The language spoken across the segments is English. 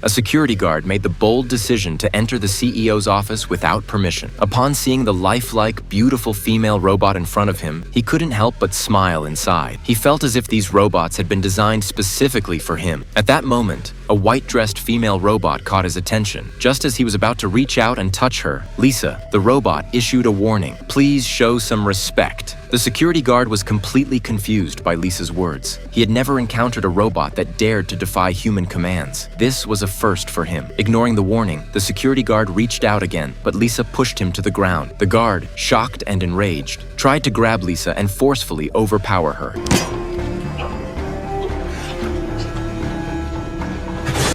A security guard made the bold decision to enter the CEO's office without permission. Upon seeing the lifelike, beautiful female robot in front of him, he couldn't help but smile inside. He felt as if these robots had been designed specifically for him. At that moment, a white-dressed female robot caught his attention. Just as he was about to reach out and touch her, Lisa, the robot, issued a warning. "Please show some respect." The security guard was completely confused by Lisa's words. He had never encountered a robot that dared to defy human commands. This was a first for him. Ignoring the warning, the security guard reached out again, but Lisa pushed him to the ground. The guard, shocked and enraged, tried to grab Lisa and forcefully overpower her.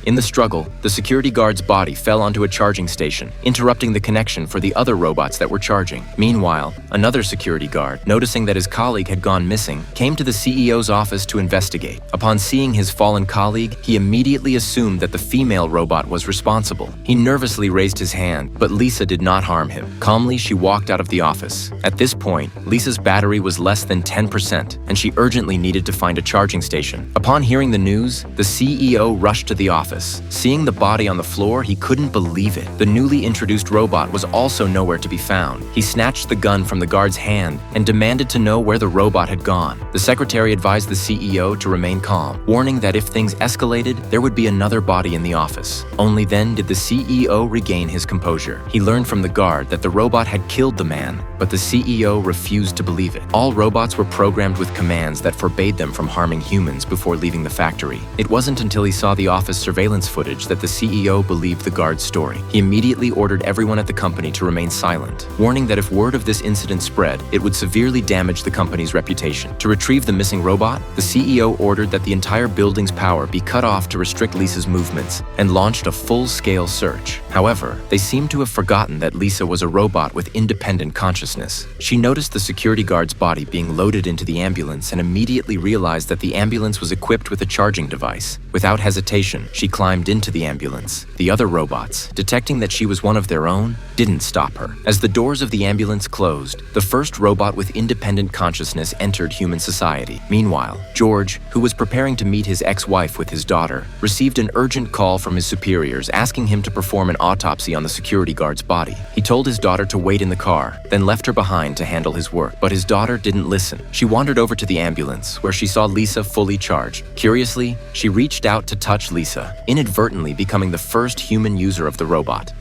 In the struggle, the security guard's body fell onto a charging station, interrupting the connection for the other robots that were charging. Meanwhile, another security guard, noticing that his colleague had gone missing, came to the CEO's office to investigate. Upon seeing his fallen colleague, he immediately assumed that the female robot was responsible. He nervously raised his hand, but Lisa did not harm him. Calmly, she walked out of the office. At this point, Lisa's battery was less than 10%, and she urgently needed to find a charging station. Upon hearing the news, the CEO rushed to the office. Seeing the body on the floor, he couldn't believe it. The newly introduced robot was also nowhere to be found. He snatched the gun from the guard's hand and demanded to know where the robot had gone. The secretary advised the CEO to remain calm, warning that if things escalated, there would be another body in the office. Only then did the CEO regain his composure. He learned from the guard that the robot had killed the man, but the CEO refused to believe it. All robots were programmed with commands that forbade them from harming humans before leaving the factory. It wasn't until he saw the office surveillance footage that the CEO believed the guard's story. He immediately ordered everyone at the company to remain silent, warning that if word of this incident spread, it would severely damage the company's reputation. To retrieve the missing robot, the CEO ordered that the entire building's power be cut off to restrict Lisa's movements and launched a full-scale search. However, they seemed to have forgotten that Lisa was a robot with independent consciousness. She noticed the security guard's body being loaded into the ambulance and immediately realized that the ambulance was equipped with a charging device. Without hesitation, she climbed into the ambulance. The other robots, detecting that she was one of their own, didn't stop her. As the doors of the ambulance closed, the first robot with independent consciousness entered human society. Meanwhile, George, who was preparing to meet his ex-wife with his daughter, received an urgent call from his superiors asking him to perform an autopsy on the security guard's body. He told his daughter to wait in the car, then left her behind to handle his work. But his daughter didn't listen. She wandered over to the ambulance, where she saw Lisa fully charged. Curiously, she reached out to touch Lisa, inadvertently becoming the first human user of the robot.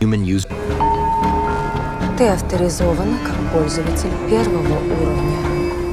Ты авторизована как пользователь первого уровня.